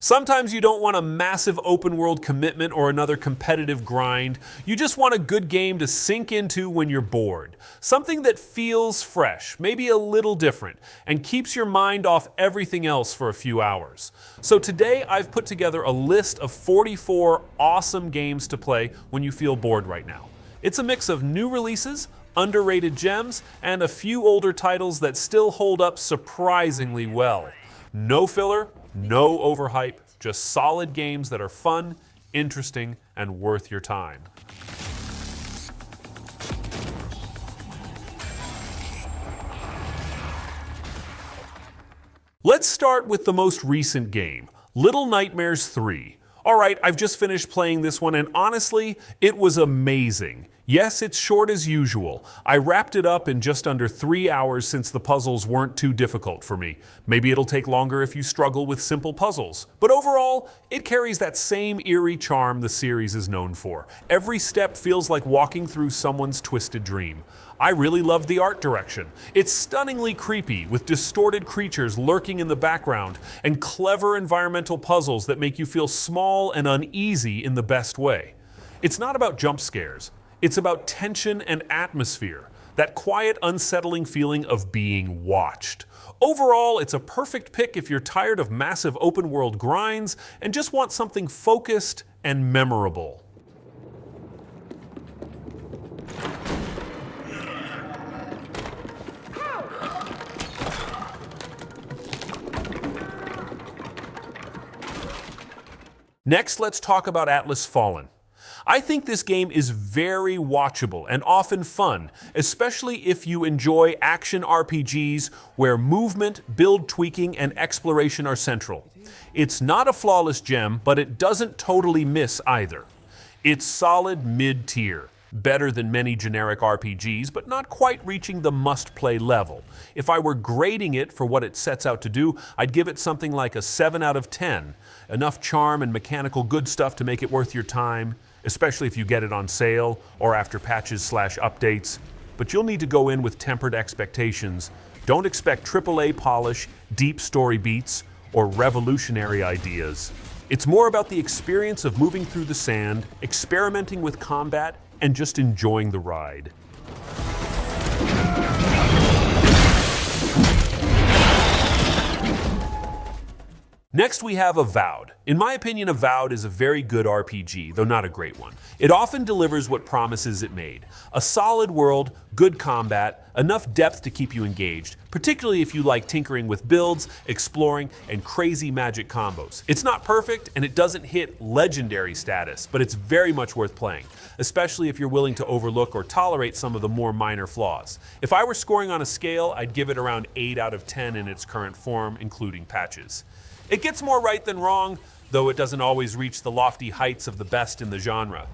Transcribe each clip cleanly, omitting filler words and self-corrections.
Sometimes you don't want a massive open world commitment or another competitive grind. You just want a good game to sink into when you're bored. Something that feels fresh, maybe a little different, and keeps your mind off everything else for a few hours. So today I've put together a list of 44 awesome games to play when you feel bored right now. It's a mix of new releases, underrated gems, and a few older titles that still hold up surprisingly well. No filler, no overhype, just solid games that are fun, interesting, and worth your time. Let's start with the most recent game, Little Nightmares 3. Alright, I've just finished playing this one and honestly, it was amazing. Yes, it's short as usual. I wrapped it up in just under 3 hours since the puzzles weren't too difficult for me. Maybe it'll take longer if you struggle with simple puzzles. But overall, it carries that same eerie charm the series is known for. Every step feels like walking through someone's twisted dream. I really loved the art direction. It's stunningly creepy, with distorted creatures lurking in the background, and clever environmental puzzles that make you feel small and uneasy in the best way. It's not about jump scares. It's about tension and atmosphere, that quiet, unsettling feeling of being watched. Overall, it's a perfect pick if you're tired of massive open-world grinds and just want something focused and memorable. Next, let's talk about Atlas Fallen. I think this game is very watchable and often fun, especially if you enjoy action RPGs where movement, build tweaking, and exploration are central. It's not a flawless gem, but it doesn't totally miss either. It's solid mid-tier, better than many generic RPGs, but not quite reaching the must-play level. If I were grading it for what it sets out to do, I'd give it something like a 7 out of 10. Enough charm and mechanical good stuff to make it worth your time, especially if you get it on sale or after patches/updates. But you'll need to go in with tempered expectations. Don't expect AAA polish, deep story beats, or revolutionary ideas. It's more about the experience of moving through the sand, experimenting with combat, and just enjoying the ride. Next we have Avowed. In my opinion, Avowed is a very good RPG, though not a great one. It often delivers what promises it made. A solid world, good combat, enough depth to keep you engaged, particularly if you like tinkering with builds, exploring, and crazy magic combos. It's not perfect, and it doesn't hit legendary status, but it's very much worth playing, especially if you're willing to overlook or tolerate some of the more minor flaws. If I were scoring on a scale, I'd give it around 8 out of 10 in its current form, including patches. It gets more right than wrong, though it doesn't always reach the lofty heights of the best in the genre.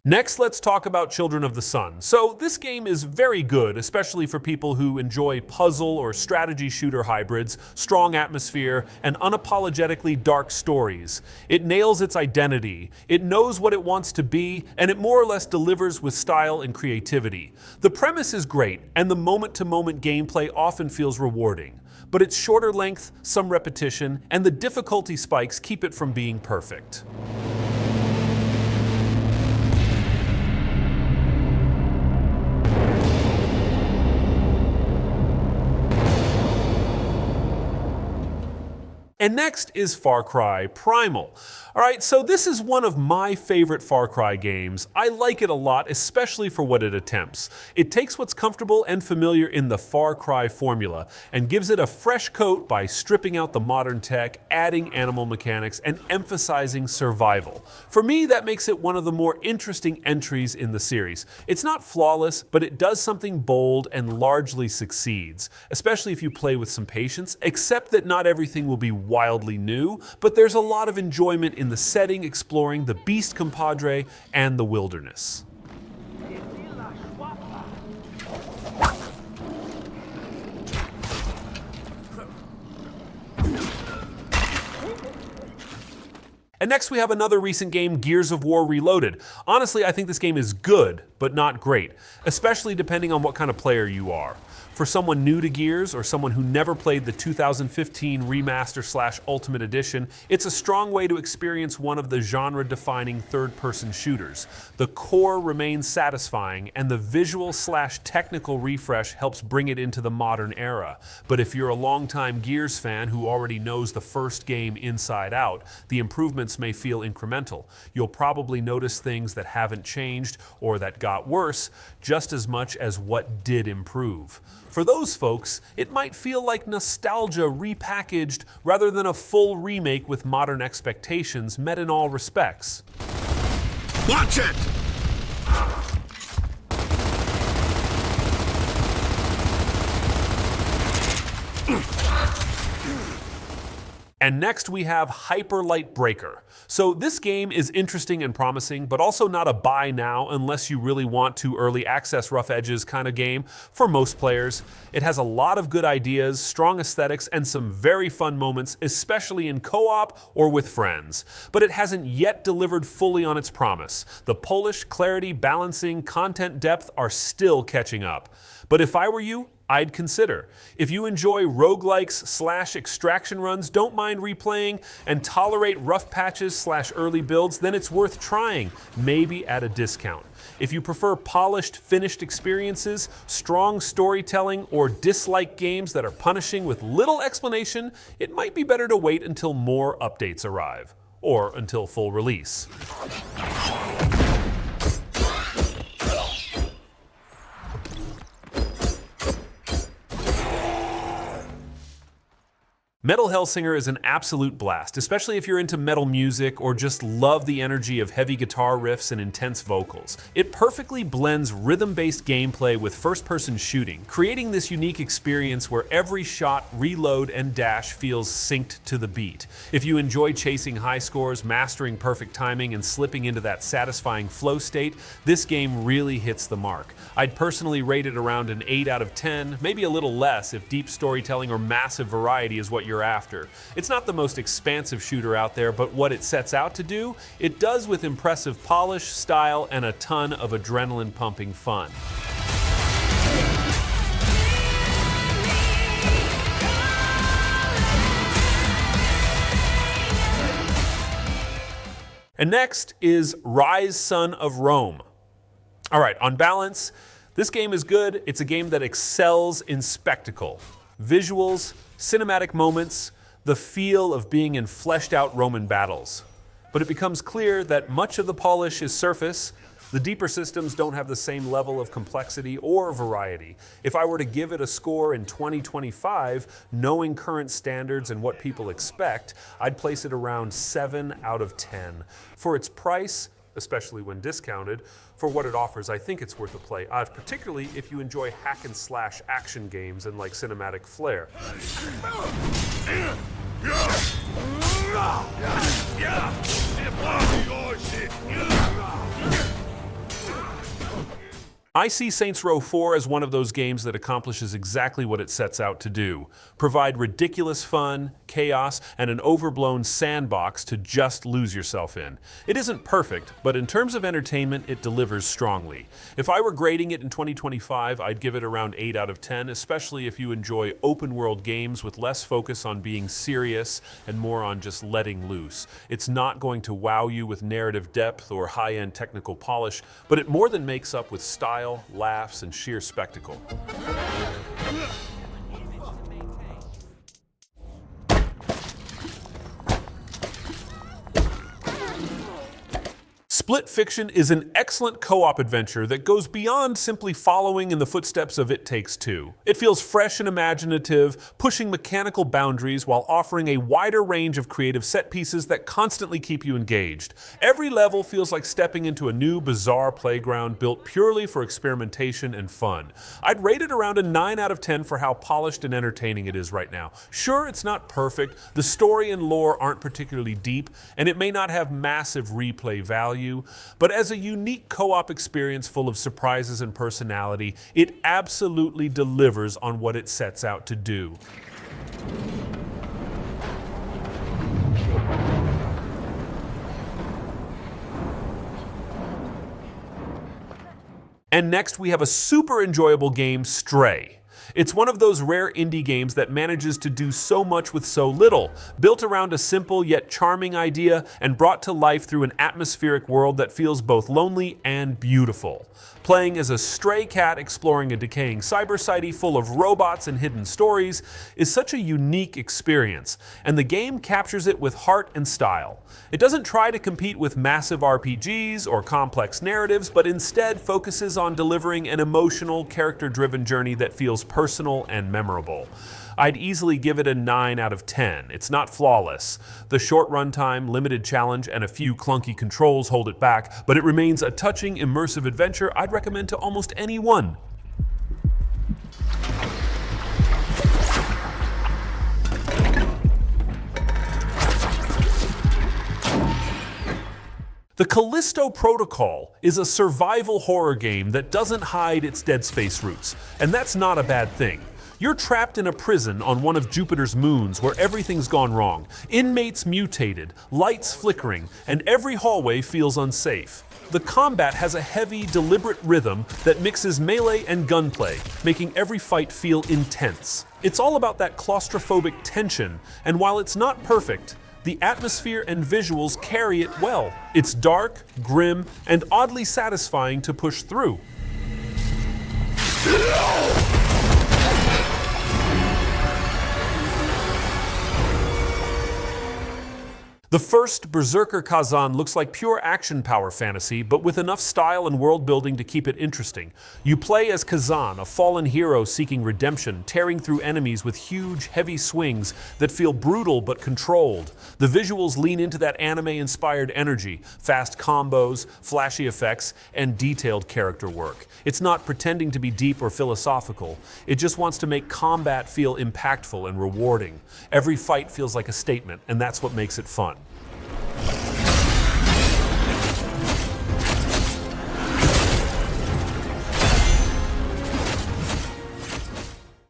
Next, let's talk about Children of the Sun. So this game is very good, especially for people who enjoy puzzle or strategy shooter hybrids, strong atmosphere, and unapologetically dark stories. It nails its identity, it knows what it wants to be, and it more or less delivers with style and creativity. The premise is great, and the moment-to-moment gameplay often feels rewarding. But its shorter length, some repetition, and the difficulty spikes keep it from being perfect. And next is Far Cry Primal. Alright, so this is one of my favorite Far Cry games. I like it a lot, especially for what it attempts. It takes what's comfortable and familiar in the Far Cry formula and gives it a fresh coat by stripping out the modern tech, adding animal mechanics, and emphasizing survival. For me, that makes it one of the more interesting entries in the series. It's not flawless, but it does something bold and largely succeeds, especially if you play with some patience, except that not everything will be wildly new, but there's a lot of enjoyment in the setting, exploring the beast compadre and the wilderness. And next we have another recent game, Gears of War Reloaded. Honestly, I think this game is good, but not great, especially depending on what kind of player you are. For someone new to Gears or someone who never played the 2015 Remaster/Ultimate Edition, it's a strong way to experience one of the genre-defining third-person shooters. The core remains satisfying, and the visual/technical refresh helps bring it into the modern era. But if you're a longtime Gears fan who already knows the first game inside out, the improvements may feel incremental. You'll probably notice things that haven't changed or that got worse just as much as what did improve. For those folks, it might feel like nostalgia repackaged rather than a full remake with modern expectations met in all respects. Watch it! And next we have Hyper Light Breaker. So this game is interesting and promising, but also not a buy now unless you really want to early access rough edges kind of game for most players. It has a lot of good ideas, strong aesthetics, and some very fun moments, especially in co-op or with friends. But it hasn't yet delivered fully on its promise. The polish, clarity, balancing, content depth are still catching up. But if I were you, I'd consider. If you enjoy roguelikes/extraction runs, don't mind replaying, and tolerate rough patches/early builds, then it's worth trying, maybe at a discount. If you prefer polished, finished experiences, strong storytelling, or dislike games that are punishing with little explanation, it might be better to wait until more updates arrive, or until full release. Metal Hellsinger is an absolute blast, especially if you're into metal music or just love the energy of heavy guitar riffs and intense vocals. It perfectly blends rhythm-based gameplay with first-person shooting, creating this unique experience where every shot, reload, and dash feels synced to the beat. If you enjoy chasing high scores, mastering perfect timing, and slipping into that satisfying flow state, this game really hits the mark. I'd personally rate it around an 8 out of 10, maybe a little less if deep storytelling or massive variety is what you're after. It's not the most expansive shooter out there, but what it sets out to do, it does with impressive polish, style, and a ton of adrenaline-pumping fun. And next is Ryse Son of Rome. All right, on balance, this game is good. It's a game that excels in spectacle. Visuals, cinematic moments, the feel of being in fleshed-out Roman battles. But it becomes clear that much of the polish is surface. The deeper systems don't have the same level of complexity or variety. If I were to give it a score in 2025, knowing current standards and what people expect, I'd place it around 7 out of 10. For its price, especially when discounted, for what it offers, I think it's worth a play, particularly if you enjoy hack-and-slash action games and like cinematic flair. I see Saints Row 4 as one of those games that accomplishes exactly what it sets out to do. Provide ridiculous fun, chaos, and an overblown sandbox to just lose yourself in. It isn't perfect, but in terms of entertainment, it delivers strongly. If I were grading it in 2025, I'd give it around 8 out of 10, especially if you enjoy open-world games with less focus on being serious and more on just letting loose. It's not going to wow you with narrative depth or high-end technical polish, but it more than makes up with style, laughs, and sheer spectacle. Split Fiction is an excellent co-op adventure that goes beyond simply following in the footsteps of It Takes Two. It feels fresh and imaginative, pushing mechanical boundaries while offering a wider range of creative set pieces that constantly keep you engaged. Every level feels like stepping into a new, bizarre playground built purely for experimentation and fun. I'd rate it around a 9 out of 10 for how polished and entertaining it is right now. Sure, it's not perfect, the story and lore aren't particularly deep, and it may not have massive replay value, but as a unique co-op experience full of surprises and personality, it absolutely delivers on what it sets out to do. And next we have a super enjoyable game, Stray. It's one of those rare indie games that manages to do so much with so little, built around a simple yet charming idea and brought to life through an atmospheric world that feels both lonely and beautiful. Playing as a stray cat exploring a decaying cyber city full of robots and hidden stories is such a unique experience, and the game captures it with heart and style. It doesn't try to compete with massive RPGs or complex narratives, but instead focuses on delivering an emotional, character-driven journey that feels personal and memorable. I'd easily give it a 9 out of 10. It's not flawless. The short runtime, limited challenge, and a few clunky controls hold it back, but it remains a touching, immersive adventure I'd recommend to almost anyone. The Callisto Protocol is a survival horror game that doesn't hide its Dead Space roots, and that's not a bad thing. You're trapped in a prison on one of Jupiter's moons where everything's gone wrong. Inmates mutated, lights flickering, and every hallway feels unsafe. The combat has a heavy, deliberate rhythm that mixes melee and gunplay, making every fight feel intense. It's all about that claustrophobic tension, and while it's not perfect, the atmosphere and visuals carry it well. It's dark, grim, and oddly satisfying to push through. The first, Berserker Khazan, looks like pure action power fantasy, but with enough style and world building to keep it interesting. You play as Khazan, a fallen hero seeking redemption, tearing through enemies with huge, heavy swings that feel brutal but controlled. The visuals lean into that anime-inspired energy, fast combos, flashy effects, and detailed character work. It's not pretending to be deep or philosophical. It just wants to make combat feel impactful and rewarding. Every fight feels like a statement, and that's what makes it fun.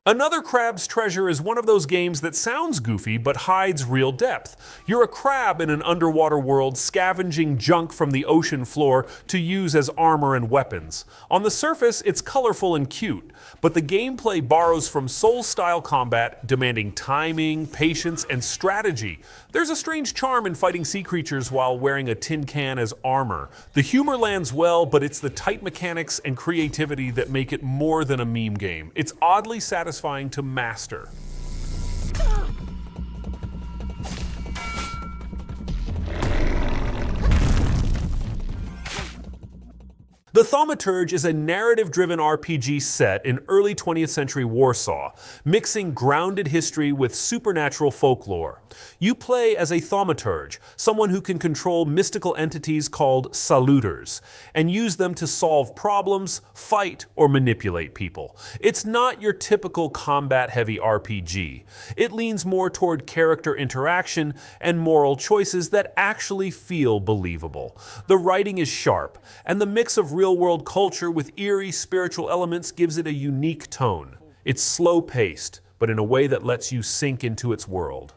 Another Crab's Treasure is one of those games that sounds goofy but hides real depth. You're a crab in an underwater world scavenging junk from the ocean floor to use as armor and weapons. On the surface, it's colorful and cute, but the gameplay borrows from Souls-style combat, demanding timing, patience, and strategy. There's a strange charm in fighting sea creatures while wearing a tin can as armor. The humor lands well, but it's the tight mechanics and creativity that make it more than a meme game. It's oddly satisfying to master. The Thuamaturge is a narrative-driven RPG set in early 20th century Warsaw, mixing grounded history with supernatural folklore. You play as a Thaumaturge, someone who can control mystical entities called saluters, and use them to solve problems, fight, or manipulate people. It's not your typical combat-heavy RPG. It leans more toward character interaction and moral choices that actually feel believable. The writing is sharp, and the mix of real-world culture with eerie spiritual elements gives it a unique tone. It's slow-paced, but in a way that lets you sink into its world.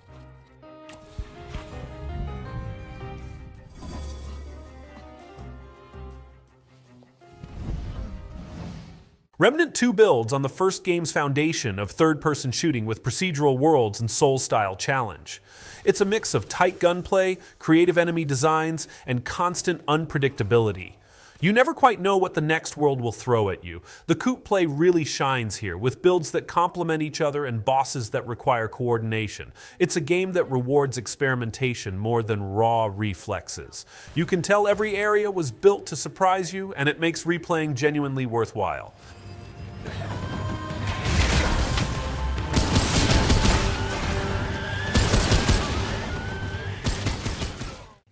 Remnant 2 builds on the first game's foundation of third-person shooting with procedural worlds and Souls-style challenge. It's a mix of tight gunplay, creative enemy designs, and constant unpredictability. You never quite know what the next world will throw at you. The coup play really shines here, with builds that complement each other and bosses that require coordination. It's a game that rewards experimentation more than raw reflexes. You can tell every area was built to surprise you, and it makes replaying genuinely worthwhile.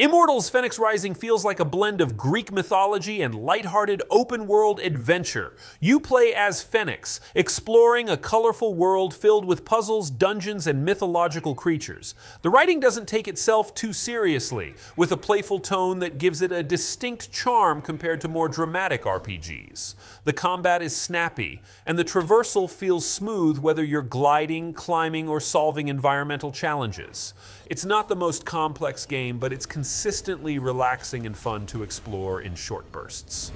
Immortal's Fenyx Rising feels like a blend of Greek mythology and lighthearted open-world adventure. You play as Fenyx, exploring a colorful world filled with puzzles, dungeons, and mythological creatures. The writing doesn't take itself too seriously, with a playful tone that gives it a distinct charm compared to more dramatic RPGs. The combat is snappy, and the traversal feels smooth whether you're gliding, climbing, or solving environmental challenges. It's not the most complex game, but it's consistently relaxing and fun to explore in short bursts.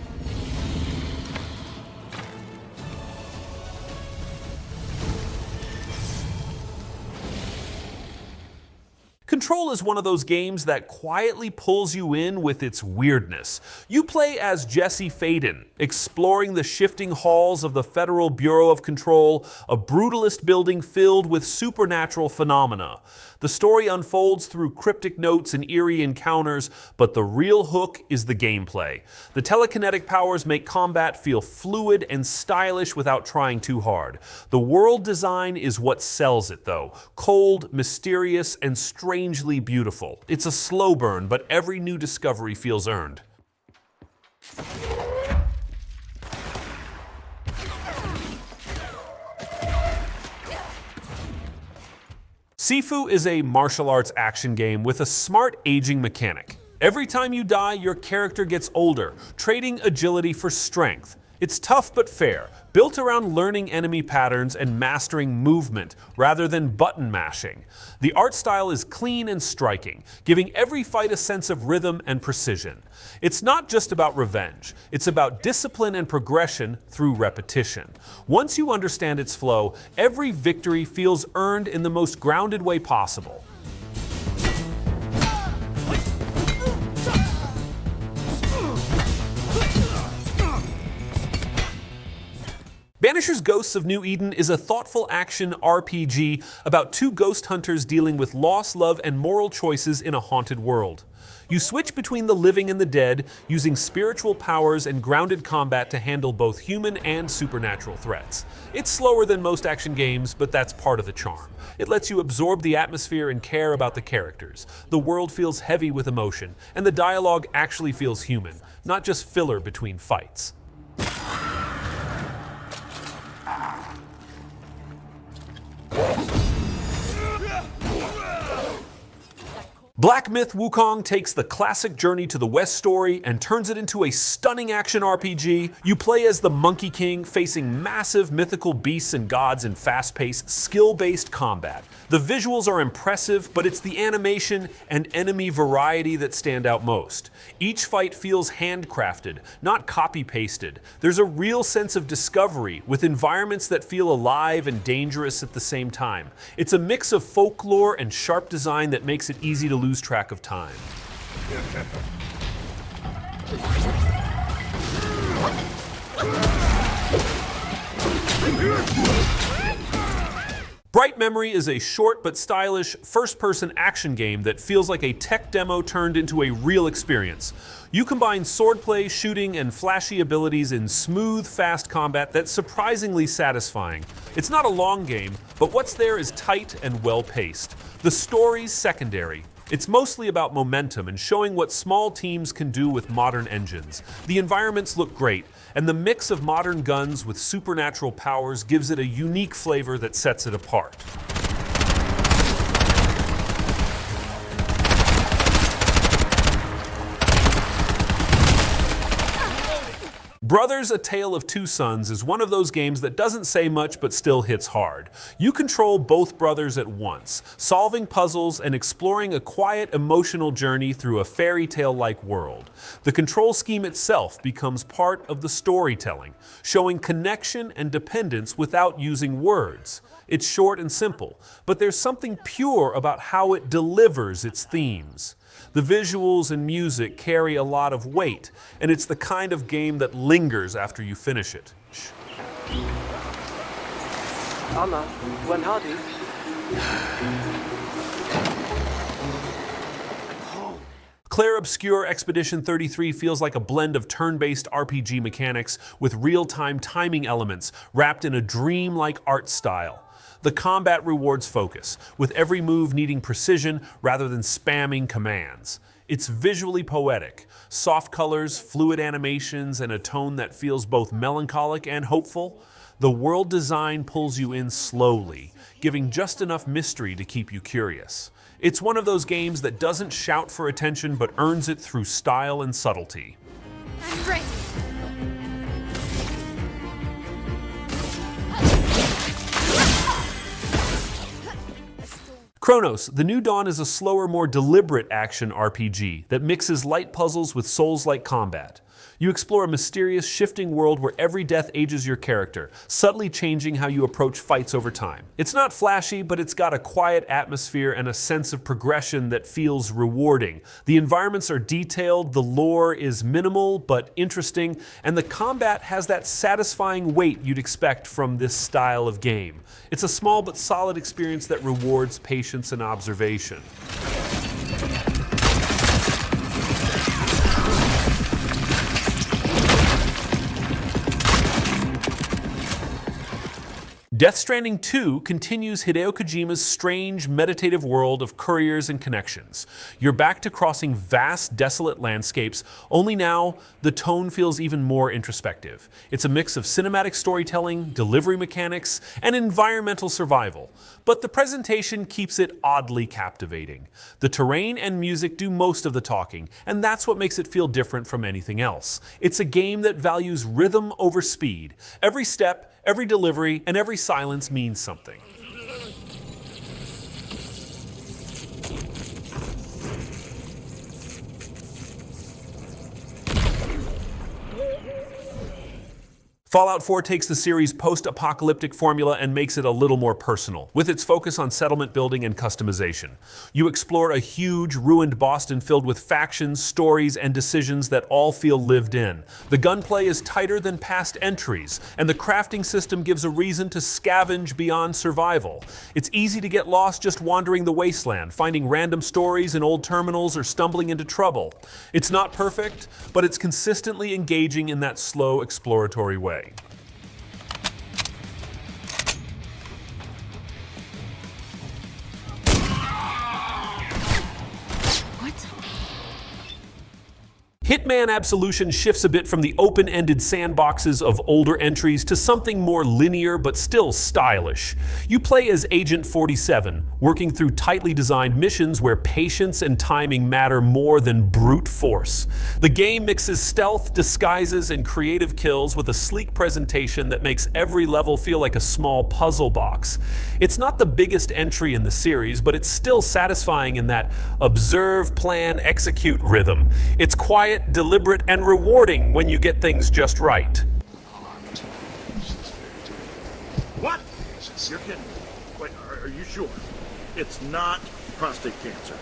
Control is one of those games that quietly pulls you in with its weirdness. You play as Jesse Faden, exploring the shifting halls of the Federal Bureau of Control, a brutalist building filled with supernatural phenomena. The story unfolds through cryptic notes and eerie encounters, but the real hook is the gameplay. The telekinetic powers make combat feel fluid and stylish without trying too hard. The world design is what sells it, though. Cold, mysterious, and strangely beautiful. It's a slow burn, but every new discovery feels earned. Sifu is a martial arts action game with a smart aging mechanic. Every time you die, your character gets older, trading agility for strength. It's tough but fair, built around learning enemy patterns and mastering movement rather than button mashing. The art style is clean and striking, giving every fight a sense of rhythm and precision. It's not just about revenge, it's about discipline and progression through repetition. Once you understand its flow, every victory feels earned in the most grounded way possible. Banishers Ghosts of New Eden is a thoughtful action RPG about two ghost hunters dealing with loss, love, and moral choices in a haunted world. You switch between the living and the dead, using spiritual powers and grounded combat to handle both human and supernatural threats. It's slower than most action games, but that's part of the charm. It lets you absorb the atmosphere and care about the characters. The world feels heavy with emotion, and the dialogue actually feels human, not just filler between fights. Black Myth Wukong takes the classic Journey to the West story and turns it into a stunning action RPG. You play as the Monkey King, facing massive mythical beasts and gods in fast-paced, skill-based combat. The visuals are impressive, but it's the animation and enemy variety that stand out most. Each fight feels handcrafted, not copy-pasted. There's a real sense of discovery, with environments that feel alive and dangerous at the same time. It's a mix of folklore and sharp design that makes it easy to lose track of time. Bright Memory is a short but stylish first-person action game that feels like a tech demo turned into a real experience. You combine swordplay, shooting, and flashy abilities in smooth, fast combat that's surprisingly satisfying. It's not a long game, but what's there is tight and well-paced. The story's secondary. It's mostly about momentum and showing what small teams can do with modern engines. The environments look great, and the mix of modern guns with supernatural powers gives it a unique flavor that sets it apart. Brothers: A Tale of Two Sons is one of those games that doesn't say much but still hits hard. You control both brothers at once, solving puzzles and exploring a quiet, emotional journey through a fairy tale-like world. The control scheme itself becomes part of the storytelling, showing connection and dependence without using words. It's short and simple, but there's something pure about how it delivers its themes. The visuals and music carry a lot of weight, and it's the kind of game that lingers after you finish it. Anna, when hardy. Clair Obscure Expedition 33 feels like a blend of turn-based RPG mechanics with real-time timing elements wrapped in a dream-like art style. The combat rewards focus, with every move needing precision rather than spamming commands. It's visually poetic, soft colors, fluid animations, and a tone that feels both melancholic and hopeful. The world design pulls you in slowly, giving just enough mystery to keep you curious. It's one of those games that doesn't shout for attention but earns it through style and subtlety. I'm ready. Cronos: The New Dawn is a slower, more deliberate action RPG that mixes light puzzles with Souls-like combat. You explore a mysterious, shifting world where every death ages your character, subtly changing how you approach fights over time. It's not flashy, but it's got a quiet atmosphere and a sense of progression that feels rewarding. The environments are detailed, the lore is minimal but interesting, and the combat has that satisfying weight you'd expect from this style of game. It's a small but solid experience that rewards patience and observation. Death Stranding 2 continues Hideo Kojima's strange, meditative world of couriers and connections. You're back to crossing vast, desolate landscapes, only now the tone feels even more introspective. It's a mix of cinematic storytelling, delivery mechanics, and environmental survival. But the presentation keeps it oddly captivating. The terrain and music do most of the talking, and that's what makes it feel different from anything else. It's a game that values rhythm over speed. Every step, every delivery, and every silence means something. Fallout 4 takes the series' post-apocalyptic formula and makes it a little more personal, with its focus on settlement building and customization. You explore a huge, ruined Boston filled with factions, stories, and decisions that all feel lived in. The gunplay is tighter than past entries, and the crafting system gives a reason to scavenge beyond survival. It's easy to get lost just wandering the wasteland, finding random stories in old terminals or stumbling into trouble. It's not perfect, but it's consistently engaging in that slow, exploratory way. Hitman Absolution shifts a bit from the open-ended sandboxes of older entries to something more linear but still stylish. You play as Agent 47, working through tightly designed missions where patience and timing matter more than brute force. The game mixes stealth, disguises, and creative kills with a sleek presentation that makes every level feel like a small puzzle box. It's not the biggest entry in the series, but it's still satisfying in that observe, plan, execute rhythm. It's quiet, deliberate, and rewarding when you get things just right. What? You're kidding. Wait, are you sure? It's not prostate cancer.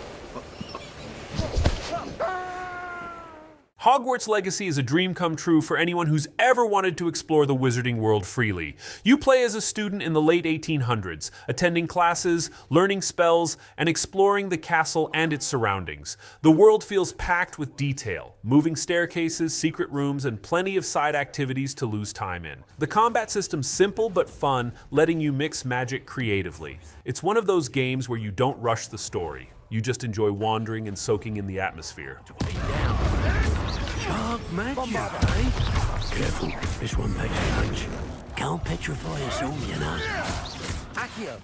Hogwarts Legacy is a dream come true for anyone who's ever wanted to explore the wizarding world freely. You play as a student in the late 1800s, attending classes, learning spells, and exploring the castle and its surroundings. The world feels packed with detail, moving staircases, secret rooms, and plenty of side activities to lose time in. The combat system's simple but fun, letting you mix magic creatively. It's one of those games where you don't rush the story. You just enjoy wandering and soaking in the atmosphere. Shark magic, eh? Careful, this one makes a punch. Can't petrify us all, you know. Accio.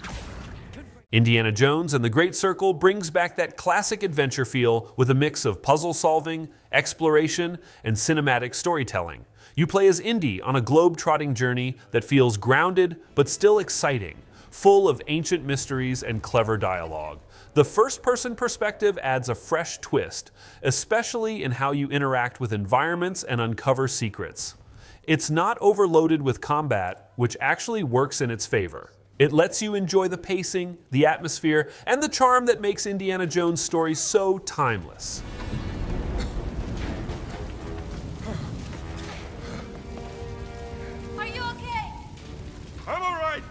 Indiana Jones and the Great Circle brings back that classic adventure feel with a mix of puzzle solving, exploration, and cinematic storytelling. You play as Indy on a globe-trotting journey that feels grounded but still exciting, full of ancient mysteries and clever dialogue. The first-person perspective adds a fresh twist, especially in how you interact with environments and uncover secrets. It's not overloaded with combat, which actually works in its favor. It lets you enjoy the pacing, the atmosphere, and the charm that makes Indiana Jones' story so timeless. Are you okay? I'm all right.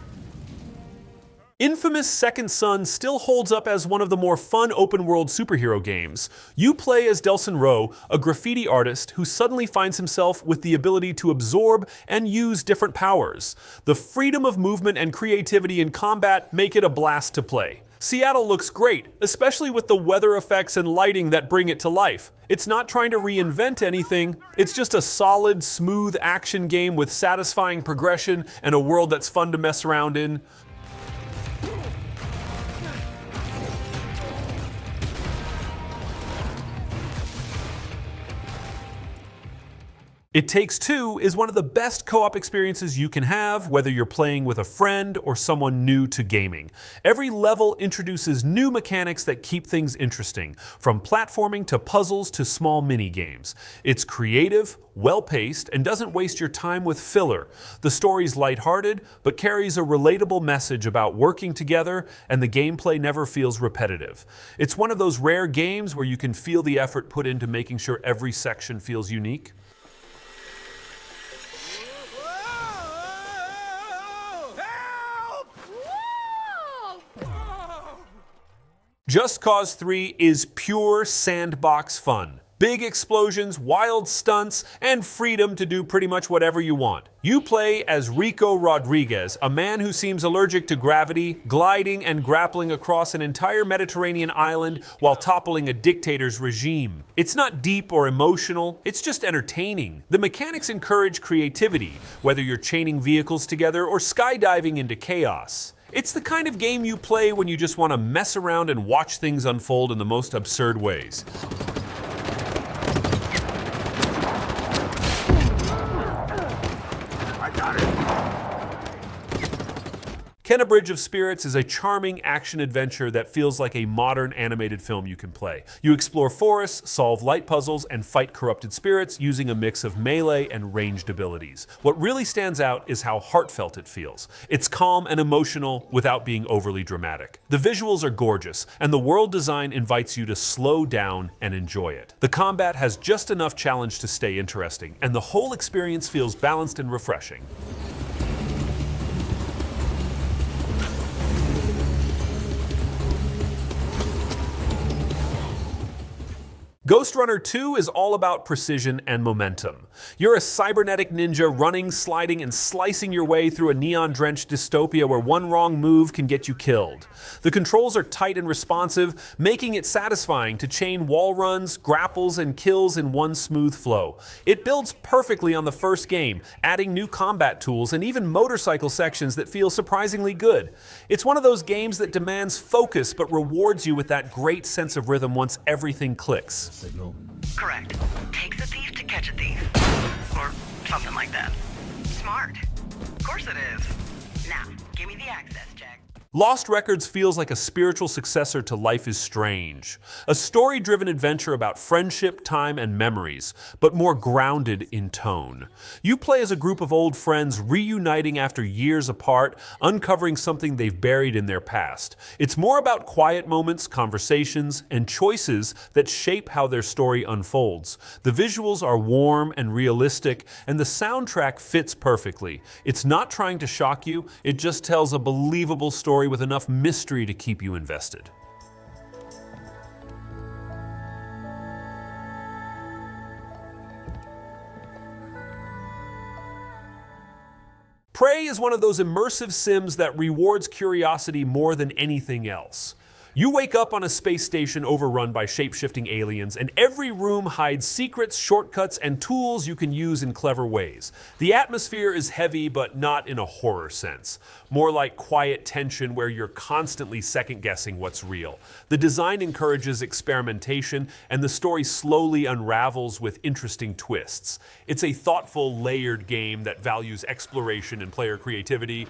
Infamous Second Son still holds up as one of the more fun open-world superhero games. You play as Delsin Rowe, a graffiti artist who suddenly finds himself with the ability to absorb and use different powers. The freedom of movement and creativity in combat make it a blast to play. Seattle looks great, especially with the weather effects and lighting that bring it to life. It's not trying to reinvent anything, it's just a solid, smooth action game with satisfying progression and a world that's fun to mess around in. It Takes Two is one of the best co-op experiences you can have, whether you're playing with a friend or someone new to gaming. Every level introduces new mechanics that keep things interesting, from platforming to puzzles to small mini-games. It's creative, well-paced, and doesn't waste your time with filler. The story's lighthearted, but carries a relatable message about working together, and the gameplay never feels repetitive. It's one of those rare games where you can feel the effort put into making sure every section feels unique. Just Cause 3 is pure sandbox fun. Big explosions, wild stunts, and freedom to do pretty much whatever you want. You play as Rico Rodriguez, a man who seems allergic to gravity, gliding and grappling across an entire Mediterranean island while toppling a dictator's regime. It's not deep or emotional, it's just entertaining. The mechanics encourage creativity, whether you're chaining vehicles together or skydiving into chaos. It's the kind of game you play when you just want to mess around and watch things unfold in the most absurd ways. Kenna Bridge of Spirits is a charming action-adventure that feels like a modern animated film you can play. You explore forests, solve light puzzles, and fight corrupted spirits using a mix of melee and ranged abilities. What really stands out is how heartfelt it feels. It's calm and emotional without being overly dramatic. The visuals are gorgeous, and the world design invites you to slow down and enjoy it. The combat has just enough challenge to stay interesting, and the whole experience feels balanced and refreshing. Ghostrunner 2 is all about precision and momentum. You're a cybernetic ninja running, sliding, and slicing your way through a neon-drenched dystopia where one wrong move can get you killed. The controls are tight and responsive, making it satisfying to chain wall runs, grapples, and kills in one smooth flow. It builds perfectly on the first game, adding new combat tools and even motorcycle sections that feel surprisingly good. It's one of those games that demands focus but rewards you with that great sense of rhythm once everything clicks. Signal. Correct. Takes a thief to catch a thief. Or something like that. Smart. Of course it is. Now, give me the access check. Lost Records feels like a spiritual successor to Life is Strange. A story-driven adventure about friendship, time, and memories, but more grounded in tone. You play as a group of old friends reuniting after years apart, uncovering something they've buried in their past. It's more about quiet moments, conversations, and choices that shape how their story unfolds. The visuals are warm and realistic, and the soundtrack fits perfectly. It's not trying to shock you, it just tells a believable story with enough mystery to keep you invested. Prey is one of those immersive sims that rewards curiosity more than anything else. You wake up on a space station overrun by shape-shifting aliens, and every room hides secrets, shortcuts, and tools you can use in clever ways. The atmosphere is heavy, but not in a horror sense. More like quiet tension where you're constantly second-guessing what's real. The design encourages experimentation, and the story slowly unravels with interesting twists. It's a thoughtful, layered game that values exploration and player creativity.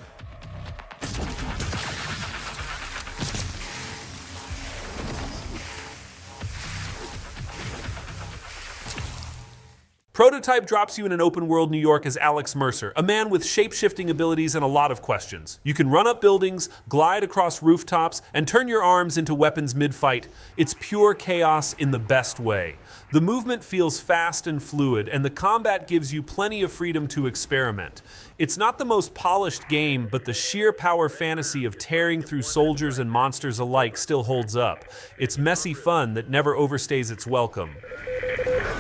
Prototype drops you in an open-world New York as Alex Mercer, a man with shape-shifting abilities and a lot of questions. You can run up buildings, glide across rooftops, and turn your arms into weapons mid-fight. It's pure chaos in the best way. The movement feels fast and fluid, and the combat gives you plenty of freedom to experiment. It's not the most polished game, but the sheer power fantasy of tearing through soldiers and monsters alike still holds up. It's messy fun that never overstays its welcome.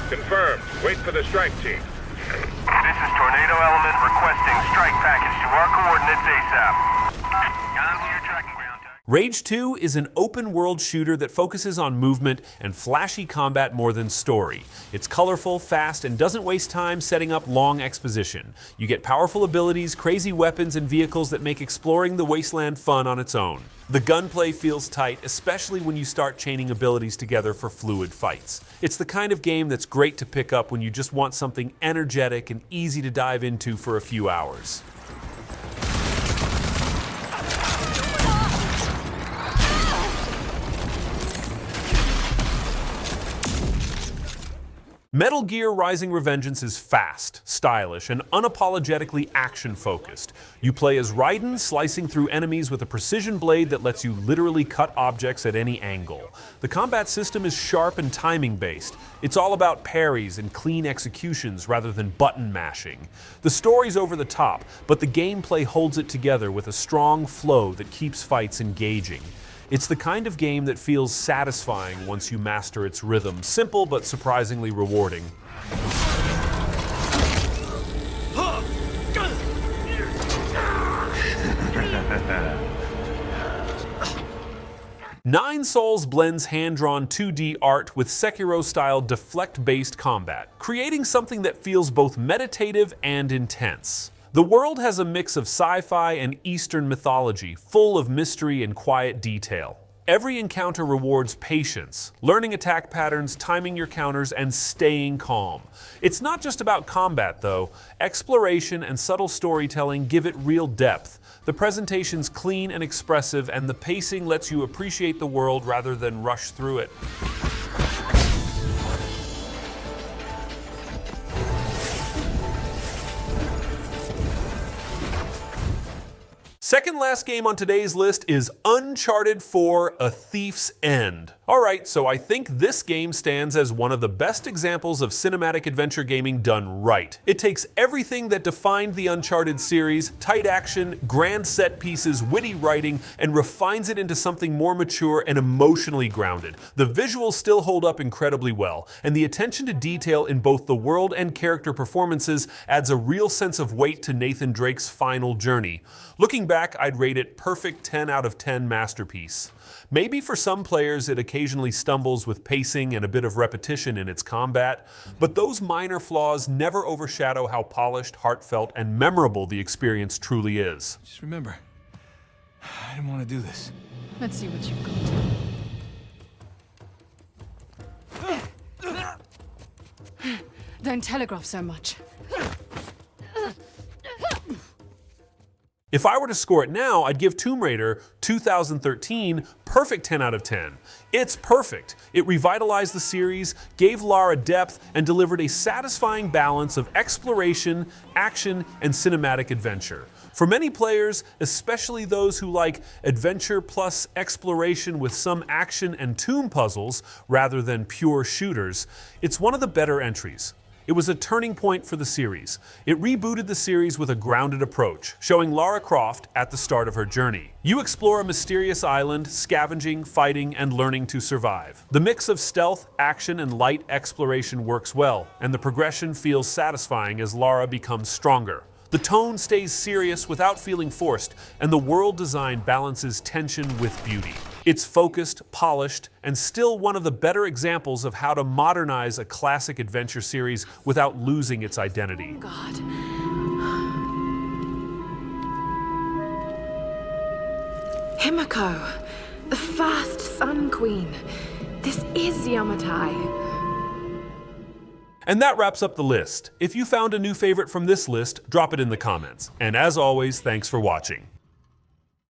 Confirmed. Wait for the strike team. This is Tornado Element requesting strike package to our coordinates ASAP. On to your tracking ground. Rage 2 is an open-world shooter that focuses on movement and flashy combat more than story. It's colorful, fast, and doesn't waste time setting up long exposition. You get powerful abilities, crazy weapons, and vehicles that make exploring the wasteland fun on its own. The gunplay feels tight, especially when you start chaining abilities together for fluid fights. It's the kind of game that's great to pick up when you just want something energetic and easy to dive into for a few hours. Metal Gear Rising: Revengeance is fast, stylish, and unapologetically action-focused. You play as Raiden, slicing through enemies with a precision blade that lets you literally cut objects at any angle. The combat system is sharp and timing-based. It's all about parries and clean executions rather than button mashing. The story's over the top, but the gameplay holds it together with a strong flow that keeps fights engaging. It's the kind of game that feels satisfying once you master its rhythm. Simple but surprisingly rewarding. Nine Souls blends hand-drawn 2D art with Sekiro-style deflect-based combat, creating something that feels both meditative and intense. The world has a mix of sci-fi and Eastern mythology, full of mystery and quiet detail. Every encounter rewards patience, learning attack patterns, timing your counters, and staying calm. It's not just about combat, though. Exploration and subtle storytelling give it real depth. The presentation's clean and expressive, and the pacing lets you appreciate the world rather than rush through it. Second last game on today's list is Uncharted 4: A Thief's End. Alright, so I think this game stands as one of the best examples of cinematic adventure gaming done right. It takes everything that defined the Uncharted series, tight action, grand set pieces, witty writing, and refines it into something more mature and emotionally grounded. The visuals still hold up incredibly well, and the attention to detail in both the world and character performances adds a real sense of weight to Nathan Drake's final journey. Looking back, I'd rate it perfect 10 out of 10 masterpiece. Maybe for some players it occasionally stumbles with pacing and a bit of repetition in its combat, but those minor flaws never overshadow how polished, heartfelt, and memorable the experience truly is. Just remember, I didn't want to do this. Let's see what you've got. Don't telegraph so much. If I were to score it now, I'd give Tomb Raider 2013 perfect 10 out of 10. It's perfect. It revitalized the series, gave Lara depth, and delivered a satisfying balance of exploration, action, and cinematic adventure. For many players, especially those who like adventure plus exploration with some action and tomb puzzles rather than pure shooters, it's one of the better entries. It was a turning point for the series. It rebooted the series with a grounded approach, showing Lara Croft at the start of her journey. You explore a mysterious island, scavenging, fighting, and learning to survive. The mix of stealth, action, and light exploration works well, and the progression feels satisfying as Lara becomes stronger. The tone stays serious without feeling forced, and the world design balances tension with beauty. It's focused, polished, and still one of the better examples of how to modernize a classic adventure series without losing its identity. Oh God. Himiko, the first Sun Queen. This is Yamatai. And that wraps up the list. If you found a new favorite from this list, drop it in the comments. And as always, thanks for watching.